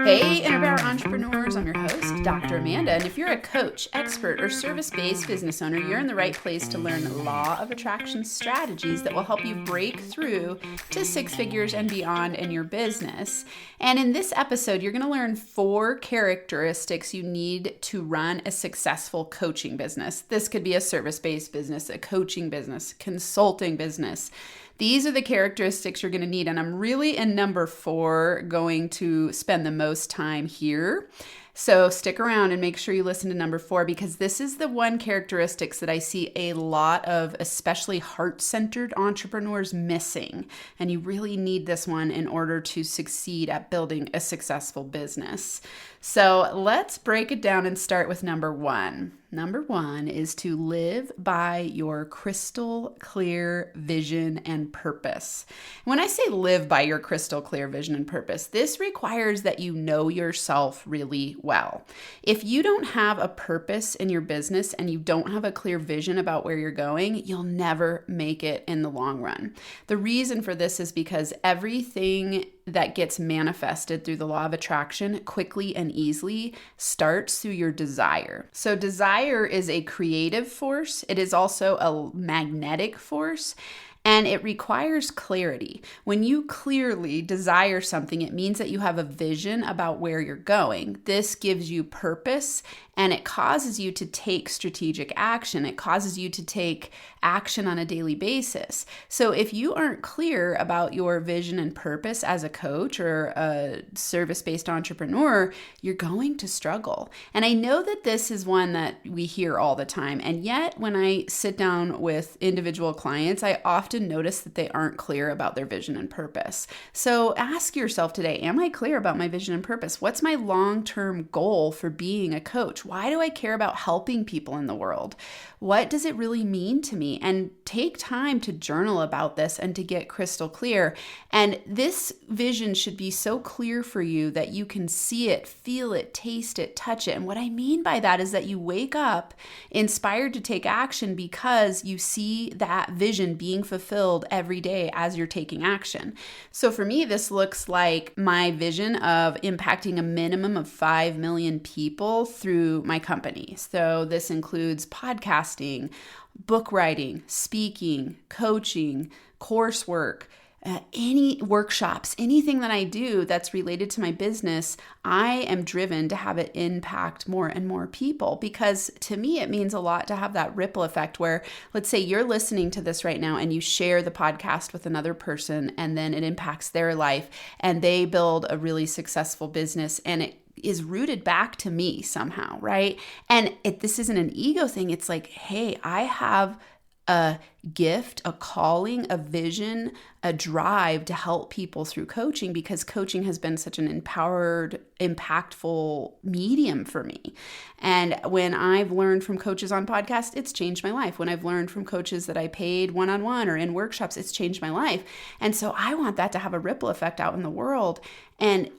Hey, Inner Power Entrepreneurs, I'm your host, Dr. Amanda, and if you're a coach, expert, or service-based business owner, you're in the right place to learn law of attraction strategies that will help you break through to six figures and beyond in your business. And in this episode, you're going to learn 4 characteristics you need to run a successful coaching business. This could be a service-based business, a coaching business, consulting business. These are the characteristics you're going to need, and I'm really in number 4 going to spend the most time here. So stick around and make sure you listen to number 4, because this is the one characteristics that I see a lot of especially heart-centered entrepreneurs missing. And you really need this one in order to succeed at building a successful business. So let's break it down and start with number 1. Number 1 is to live by your crystal clear vision and purpose. When I say live by your crystal clear vision and purpose, this requires that you know yourself really well. If you don't have a purpose in your business and you don't have a clear vision about where you're going, you'll never make it in the long run. The reason for this is because everything that gets manifested through the law of attraction quickly and easily starts through your desire. So desire is a creative force. It is also a magnetic force. And it requires clarity. When you clearly desire something, it means that you have a vision about where you're going. This gives you purpose, and it causes you to take strategic action. It causes you to take action on a daily basis. So if you aren't clear about your vision and purpose as a coach or a service-based entrepreneur, you're going to struggle. And I know that this is one that we hear all the time. And yet when I sit down with individual clients, I often notice that they aren't clear about their vision and purpose. So ask yourself today, am I clear about my vision and purpose? What's my long-term goal for being a coach? Why do I care about helping people in the world? What does it really mean to me? And take time to journal about this and to get crystal clear. And this vision should be so clear for you that you can see it, feel it, taste it, touch it. And what I mean by that is that you wake up inspired to take action because you see that vision being fulfilled every day as you're taking action. So for me, this looks like my vision of impacting a minimum of 5 million people through my company. So this includes podcasting, book writing, speaking, coaching, coursework, any workshops, anything that I do that's related to my business. I am driven to have it impact more and more people, because to me, it means a lot to have that ripple effect where, let's say you're listening to this right now and you share the podcast with another person, and then it impacts their life and they build a really successful business, and it is rooted back to me somehow, right? And this isn't an ego thing. It's like, hey, I have a gift, a calling, a vision, a drive to help people through coaching, because coaching has been such an empowered, impactful medium for me. And when I've learned from coaches on podcasts, it's changed my life. When I've learned from coaches that I paid one-on-one or in workshops, it's changed my life. And so I want that to have a ripple effect out in the world. And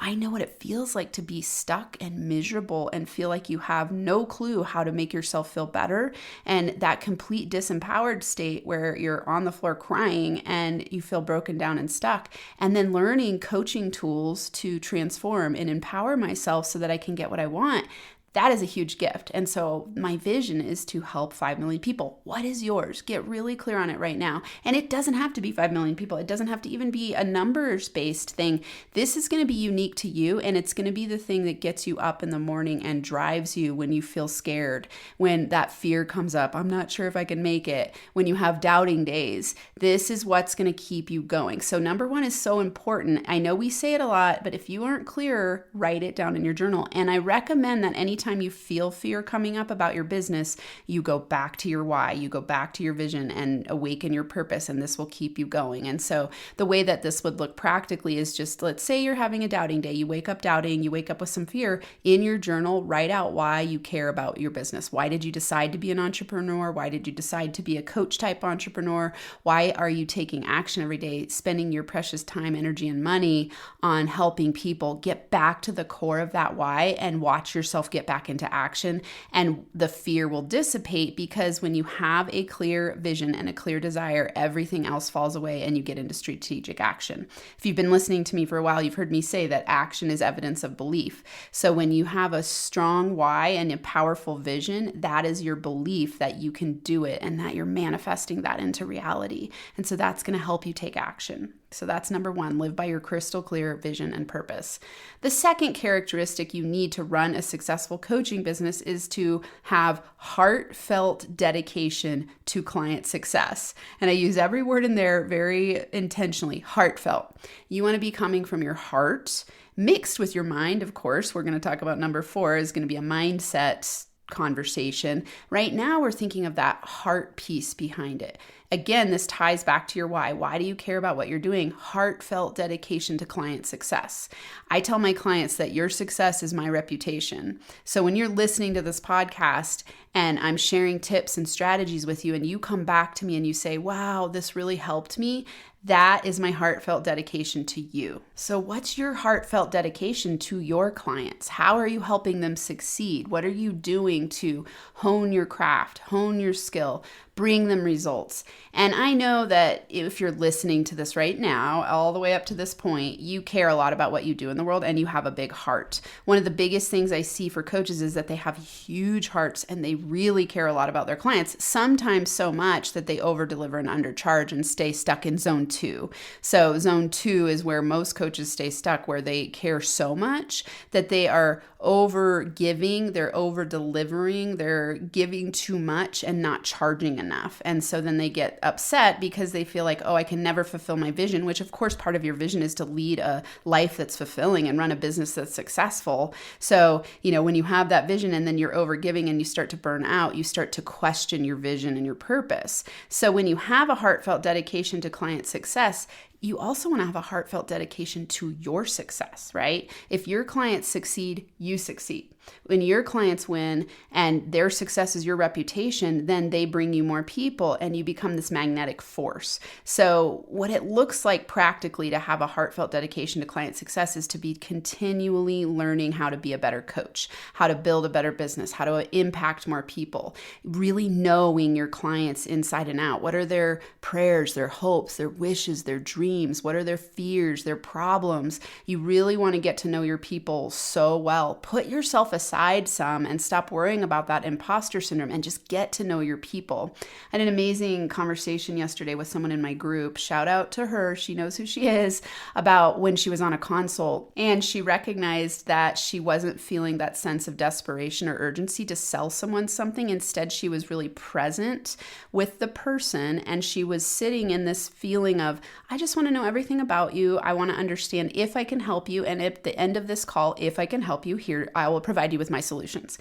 I know what it feels like to be stuck and miserable and feel like you have no clue how to make yourself feel better. And that complete disempowered state where you're on the floor crying and you feel broken down and stuck. And then learning coaching tools to transform and empower myself so that I can get what I want. That is a huge gift. And so my vision is to help 5 million people. What is yours? Get really clear on it right now. And it doesn't have to be 5 million people. It doesn't have to even be a numbers-based thing. This is going to be unique to you, and it's going to be the thing that gets you up in the morning and drives you when you feel scared, when that fear comes up. I'm not sure if I can make it. When you have doubting days, this is what's going to keep you going. So number 1 is so important. I know we say it a lot, but if you aren't clear, write it down in your journal. And I recommend that anytime you feel fear coming up about your business, you go back to your why, you go back to your vision and awaken your purpose, and this will keep you going. And so the way that this would look practically is just, let's say you're having a doubting day, you wake up doubting, you wake up with some fear. In your journal, write out why you care about your business. Why did you decide to be an entrepreneur? Why did you decide to be a coach type entrepreneur? Why are you taking action every day, spending your precious time, energy, and money on helping people? Get back to the core of that why and watch yourself get back back into action, and the fear will dissipate, because when you have a clear vision and a clear desire, everything else falls away and you get into strategic action. If you've been listening to me for a while, you've heard me say that action is evidence of belief. So when you have a strong why and a powerful vision, that is your belief that you can do it and that you're manifesting that into reality. And so that's going to help you take action. So that's number one, live by your crystal clear vision and purpose. The second characteristic you need to run a successful coaching business is to have heartfelt dedication to client success. And I use every word in there very intentionally, heartfelt. You want to be coming from your heart, mixed with your mind, of course. We're going to talk about number 4 is going to be a mindset conversation. Right now, we're thinking of that heart piece behind it. Again, this ties back to your why. Why do you care about what you're doing? Heartfelt dedication to client success. I tell my clients that your success is my reputation. So when you're listening to this podcast and I'm sharing tips and strategies with you, and you come back to me and you say, wow, this really helped me, that is my heartfelt dedication to you. So what's your heartfelt dedication to your clients? How are you helping them succeed? What are you doing to hone your craft, hone your skill, bring them results? And I know that if you're listening to this right now, all the way up to this point, you care a lot about what you do in the world and you have a big heart. One of the biggest things I see for coaches is that they have huge hearts and they really care a lot about their clients, sometimes so much that they over-deliver and undercharge and stay stuck in zone 2. So zone 2 is where most coaches stay stuck, where they care so much that they are over giving, they're over delivering, they're giving too much and not charging enough. And so then they get upset because they feel like, oh, I can never fulfill my vision, which of course part of your vision is to lead a life that's fulfilling and run a business that's successful. So, when you have that vision and then you're over giving and you start to burn out, you start to question your vision and your purpose. So when you have a heartfelt dedication to client success, you also want to have a heartfelt dedication to your success, right? If your clients succeed, you succeed. When your clients win and their success is your reputation, then they bring you more people and you become this magnetic force. So what it looks like practically to have a heartfelt dedication to client success is to be continually learning how to be a better coach, how to build a better business, how to impact more people, really knowing your clients inside and out. What are their prayers, their hopes, their wishes, their dreams? What are their fears, their problems? You really want to get to know your people so well. Put yourself aside some and stop worrying about that imposter syndrome and just get to know your people. I had an amazing conversation yesterday with someone in my group. Shout out to her. She knows who she is, about when she was on a consult and she recognized that she wasn't feeling that sense of desperation or urgency to sell someone something. Instead, she was really present with the person and she was sitting in this feeling of, I just want to know everything about you. I want to understand if I can help you. And at the end of this call, if I can help you here, I will provide you with my solutions.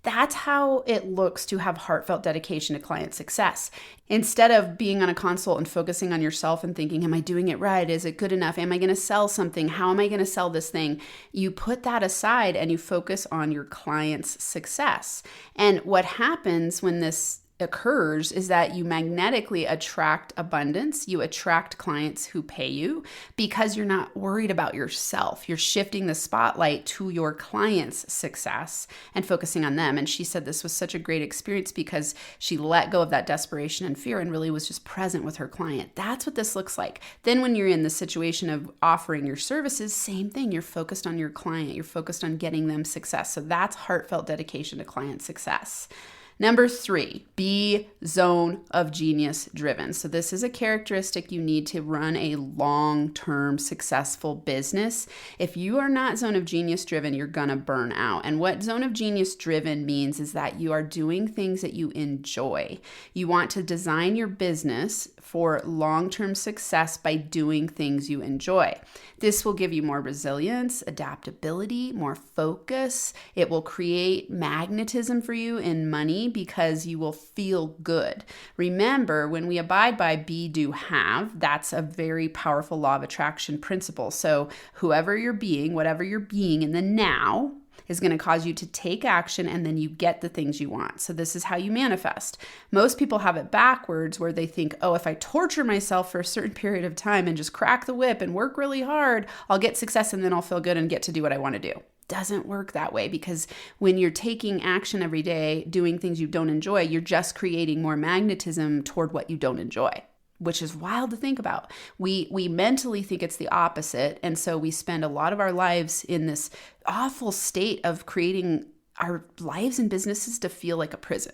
That's how it looks to have heartfelt dedication to client success. Instead of being on a consult and focusing on yourself and thinking, am I doing it right? Is it good enough? Am I going to sell something? How am I going to sell this thing? You put that aside and you focus on your client's success. And what happens when this occurs is that you magnetically attract abundance. You attract clients who pay you because you're not worried about yourself. You're shifting the spotlight to your client's success and focusing on them. And she said this was such a great experience because she let go of that desperation and fear and really was just present with her client. That's what this looks like. Then when you're in the situation of offering your services, same thing. You're focused on your client. You're focused on getting them success. So that's heartfelt dedication to client success. Number 3, be zone of genius driven. So this is a characteristic you need to run a long-term successful business. If you are not zone of genius driven, you're gonna burn out. And what zone of genius driven means is that you are doing things that you enjoy. You want to design your business for long-term success by doing things you enjoy. This will give you more resilience, adaptability, more focus. It will create magnetism for you in money because you will feel good. Remember, when we abide by be, do, have, that's a very powerful law of attraction principle. So whoever you're being, whatever you're being in the now, is going to cause you to take action, and then you get the things you want. So this is how you manifest. Most people have it backwards, where they think, oh, if I torture myself for a certain period of time and just crack the whip and work really hard, I'll get success and then I'll feel good and get to do what I want to do. Doesn't work that way, because when you're taking action every day, doing things you don't enjoy, you're just creating more magnetism toward what you don't enjoy, which is wild to think about. We mentally think it's the opposite. And so we spend a lot of our lives in this awful state of creating our lives and businesses to feel like a prison.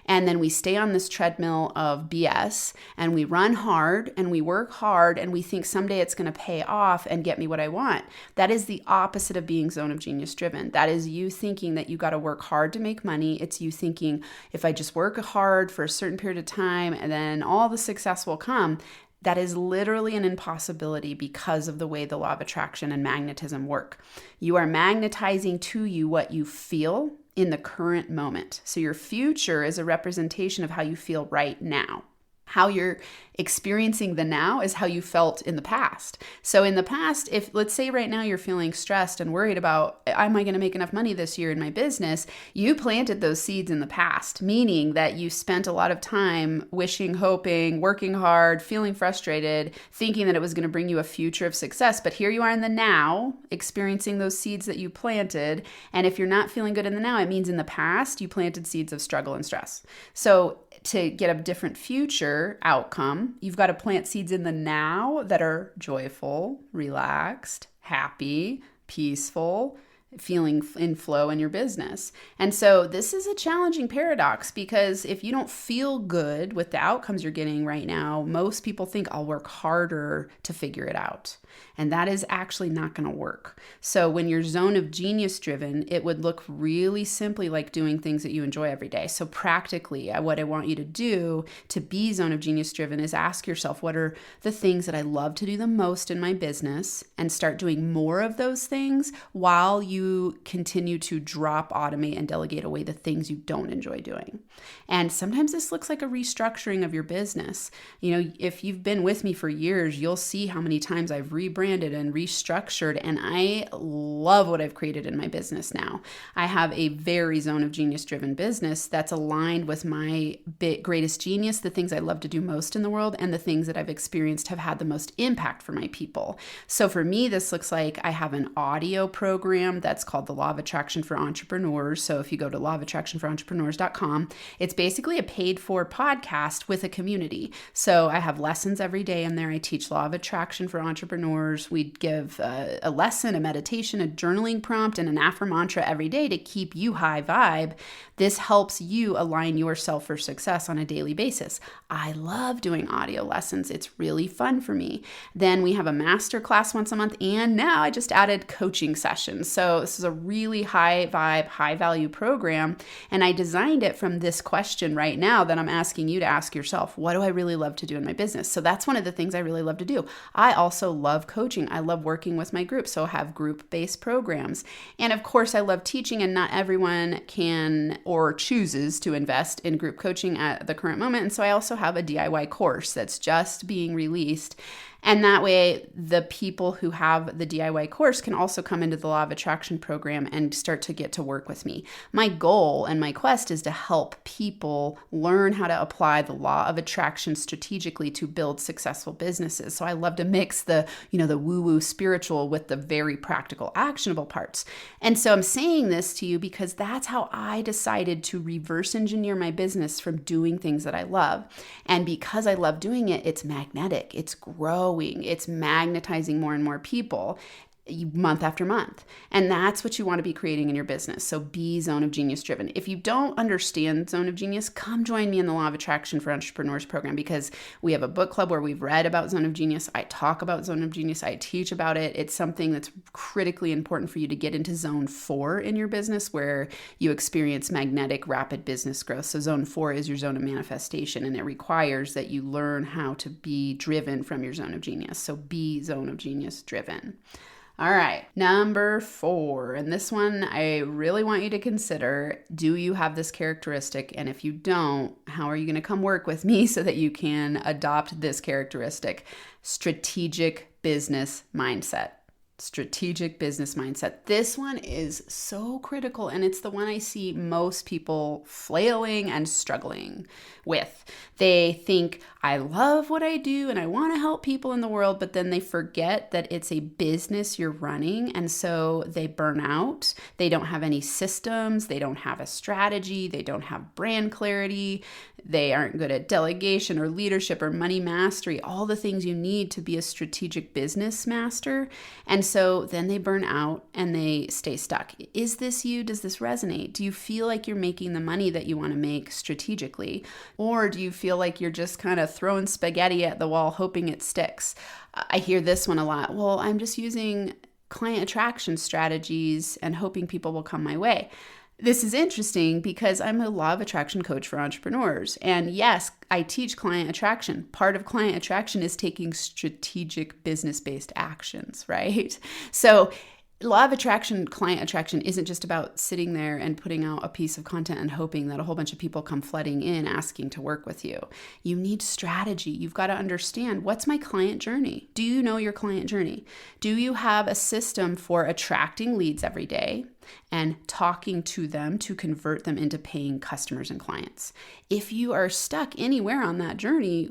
And then we stay on this treadmill of BS, and we run hard and we work hard and we think someday it's going to pay off and get me what I want. That is the opposite of being zone of genius driven. That is you thinking that you got to work hard to make money. It's you thinking, if I just work hard for a certain period of time and then all the success will come. That is literally an impossibility because of the way the law of attraction and magnetism work. You are magnetizing to you what you feel in the current moment. So your future is a representation of how you feel right now. How you're experiencing the now is how you felt in the past. So in the past, if let's say right now you're feeling stressed and worried about, am I going to make enough money this year in my business? You planted those seeds in the past, meaning that you spent a lot of time wishing, hoping, working hard, feeling frustrated, thinking that it was going to bring you a future of success. But here you are in the now, experiencing those seeds that you planted. And if you're not feeling good in the now, it means in the past you planted seeds of struggle and stress. So to get a different future outcome, you've got to plant seeds in the now that are joyful, relaxed, happy, peaceful, feeling in flow in your business. And so this is a challenging paradox, because if you don't feel good with the outcomes you're getting right now, most people think I'll work harder to figure it out. And that is actually not going to work. So when you're zone of genius driven, it would look really simply like doing things that you enjoy every day. So practically, what I want you to do to be zone of genius driven is ask yourself, what are the things that I love to do the most in my business, and start doing more of those things while you continue to drop, automate, and delegate away the things you don't enjoy doing. And sometimes this looks like a restructuring of your business. You know, if you've been with me for years, you'll see how many times I've rebranded and restructured, and I love what I've created in my business now. I have a very zone of genius driven business that's aligned with my greatest genius, the things I love to do most in the world, and the things that I've experienced have had the most impact for my people. So for me, this looks like I have an audio program that's called the Law of Attraction for Entrepreneurs. So if you go to lawofattractionforentrepreneurs.com, it's basically a paid for podcast with a community. So I have lessons every day in there. I teach Law of Attraction for Entrepreneurs. We give a lesson, a meditation, a journaling prompt, and an mantra every day to keep you high vibe. This helps you align yourself for success on a daily basis. I love doing audio lessons. It's really fun for me. Then we have a master class once a month, and now I just added coaching sessions. So this is a really high vibe, high value program, and I designed it from this question right now that I'm asking you to ask yourself. What do I really love to do in my business? So that's one of the things I really love to do. I also love coaching. I love working with my group, so I have group-based programs. And of course, I love teaching, and not everyone can or chooses to invest in group coaching at the current moment. And so I also have a DIY course that's just being released. And that way, the people who have the DIY course can also come into the Law of Attraction program and start to get to work with me. My goal and my quest is to help people learn how to apply the Law of Attraction strategically to build successful businesses. So I love to mix the woo-woo spiritual with the very practical, actionable parts. And so I'm saying this to you because that's how I decided to reverse engineer my business from doing things that I love. And because I love doing it, it's magnetic, it's growing. It's magnetizing more and more people month after month. And that's what you want to be creating in your business. So be zone of genius driven. If you don't understand zone of genius, come join me in the Law of Attraction for Entrepreneurs program, because we have a book club where we've read about zone of genius. I talk about zone of genius. I teach about it. It's something that's critically important for you to get into zone 4 in your business, where you experience magnetic, rapid business growth. So zone 4 is your zone of manifestation, and it requires that you learn how to be driven from your zone of genius. So be zone of genius driven. All right, number 4, and this one I really want you to consider. Do you have this characteristic? And if you don't, how are you going to come work with me so that you can adopt this characteristic? Strategic business mindset. Strategic business mindset. This one is so critical, and it's the one I see most people flailing and struggling with. They think, I love what I do and I want to help people in the world, but then they forget that it's a business you're running, and so they burn out. They don't have any systems. They don't have a strategy. They don't have brand clarity. They aren't good at delegation or leadership or money mastery, all the things you need to be a strategic business master. And so then they burn out and they stay stuck. Is this you? Does this resonate? Do you feel like you're making the money that you want to make strategically? Or do you feel like you're just kind of throwing spaghetti at the wall, hoping it sticks? I hear this one a lot. Well, I'm just using client attraction strategies and hoping people will come my way. This is interesting because I'm a law of attraction coach for entrepreneurs. And yes, I teach client attraction. Part of client attraction is taking strategic business-based actions, right? So law of attraction, client attraction isn't just about sitting there and putting out a piece of content and hoping that a whole bunch of people come flooding in asking to work with you. You need strategy. You've got to understand, what's my client journey? Do you know your client journey? Do you have a system for attracting leads every day and talking to them to convert them into paying customers and clients? If you are stuck anywhere on that journey,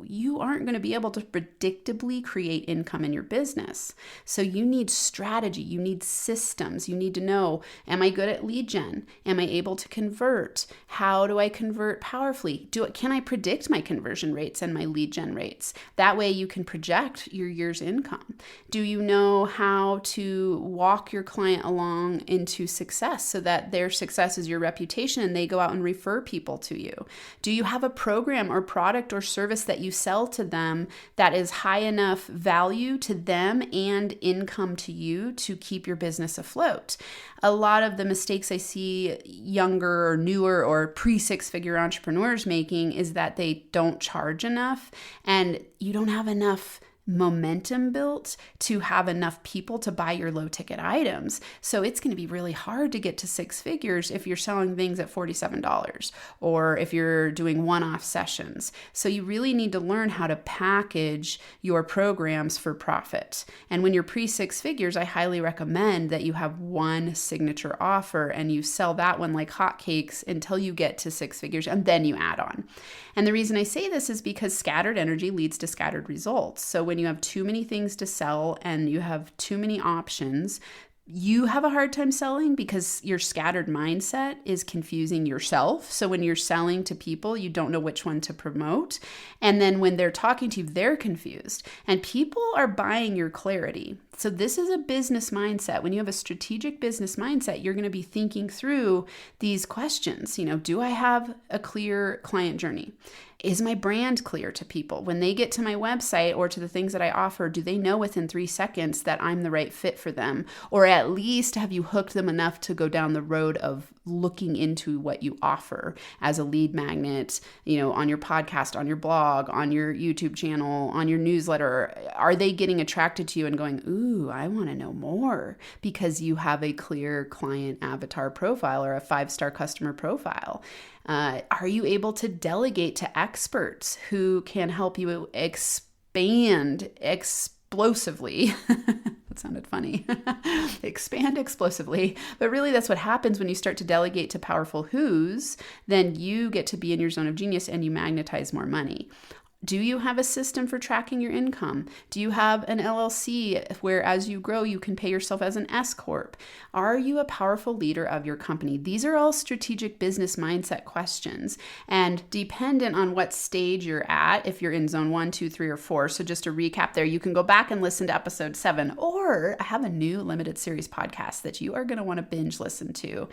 you aren't going to be able to predictably create income in your business. So you need strategy, you need systems, you need to know, am I good at lead gen? Am I able to convert? How do I convert powerfully? Can I predict my conversion rates and my lead gen rates? That way you can project your year's income. Do you know how to walk your client along into success so that their success is your reputation and they go out and refer people to you? Do you have a program or product or service that you sell to them that is high enough value to them and income to you to keep your business afloat? A lot of the mistakes I see younger or newer or pre-six-figure entrepreneurs making is that they don't charge enough, and you don't have enough momentum built to have enough people to buy your low ticket items. So it's going to be really hard to get to six figures if you're selling things at $47 or if you're doing one-off sessions. So you really need to learn how to package your programs for profit. And when you're pre-six figures, I highly recommend that you have one signature offer and you sell that one like hotcakes until you get to six figures, and then you add on. And the reason I say this is because scattered energy leads to scattered results. So when you have too many things to sell and you have too many options, you have a hard time selling because your scattered mindset is confusing yourself. So when you're selling to people, you don't know which one to promote. And then when they're talking to you, they're confused. And people are buying your clarity. So this is a business mindset. When you have a strategic business mindset, you're going to be thinking through these questions. Do I have a clear client journey? Is my brand clear to people? When they get to my website or to the things that I offer, do they know within 3 seconds that I'm the right fit for them? Or at least have you hooked them enough to go down the road of looking into what you offer as a lead magnet, on your podcast, on your blog, on your YouTube channel, on your newsletter? Are they getting attracted to you and going, ooh, I want to know more, because you have a clear client avatar profile or a 5-star customer profile? Are you able to delegate to experts who can help you expand explosively? That sounded funny. Expand explosively. But really, that's what happens when you start to delegate to powerful who's. Then you get to be in your zone of genius and you magnetize more money. Do you have a system for tracking your income? Do you have an LLC where as you grow, you can pay yourself as an S Corp? Are you a powerful leader of your company? These are all strategic business mindset questions, and dependent on what stage you're at, if you're in zone 1, 2, 3, or 4. So just to recap there, you can go back and listen to episode 7, or I have a new limited series podcast that you are going to want to binge listen to.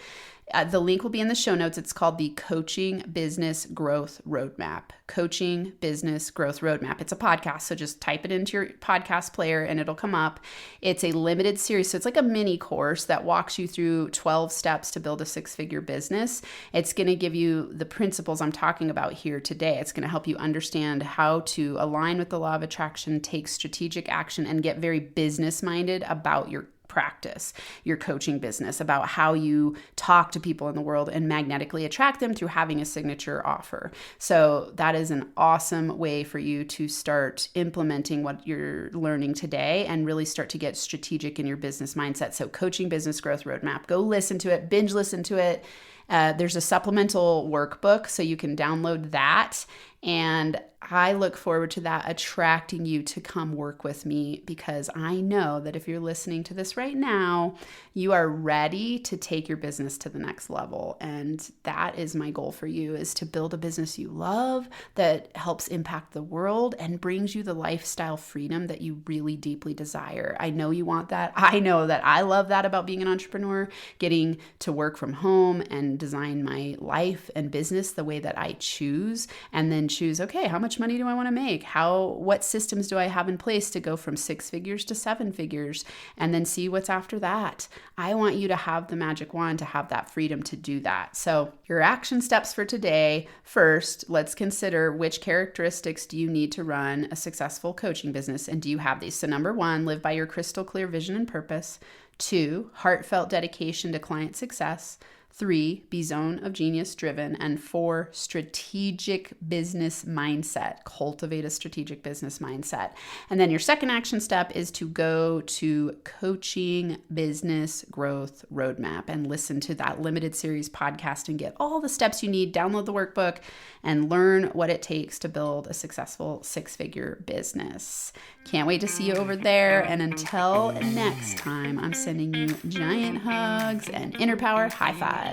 The link will be in the show notes. It's called the Coaching Business Growth Roadmap. Coaching Business Growth Roadmap. It's a podcast, so just type it into your podcast player and it'll come up. It's a limited series, so it's like a mini course that walks you through 12 steps to build a 6-figure business. It's going to give you the principles I'm talking about here today. It's going to help you understand how to align with the law of attraction, take strategic action, and get very business-minded about your practice your coaching business, about how you talk to people in the world and magnetically attract them through having a signature offer. So that is an awesome way for you to start implementing what you're learning today and really start to get strategic in your business mindset. So Coaching Business Growth Roadmap, go listen to it, binge listen to it. There's a supplemental workbook, so you can download that. And I look forward to that attracting you to come work with me, because I know that if you're listening to this right now, you are ready to take your business to the next level. And that is my goal for you, is to build a business you love that helps impact the world and brings you the lifestyle freedom that you really deeply desire. I know you want that. I know that I love that about being an entrepreneur, getting to work from home and design my life and business the way that I choose, and then choose, okay, how much money do I want to make? What systems do I have in place to go from 6 figures to 7 figures, and then see what's after that? I want you to have the magic wand to have that freedom to do that. So your action steps for today: first, let's consider which characteristics do you need to run a successful coaching business, and do you have these? So number 1, live by your crystal clear vision and purpose. 2, heartfelt dedication to client success. 3, be zone of genius driven. And 4, strategic business mindset. Cultivate a strategic business mindset. And then your second action step is to go to Coaching Business Growth Roadmap and listen to that limited series podcast and get all the steps you need. Download the workbook and learn what it takes to build a successful 6-figure business. Can't wait to see you over there. And until next time, I'm sending you giant hugs and inner power high fives.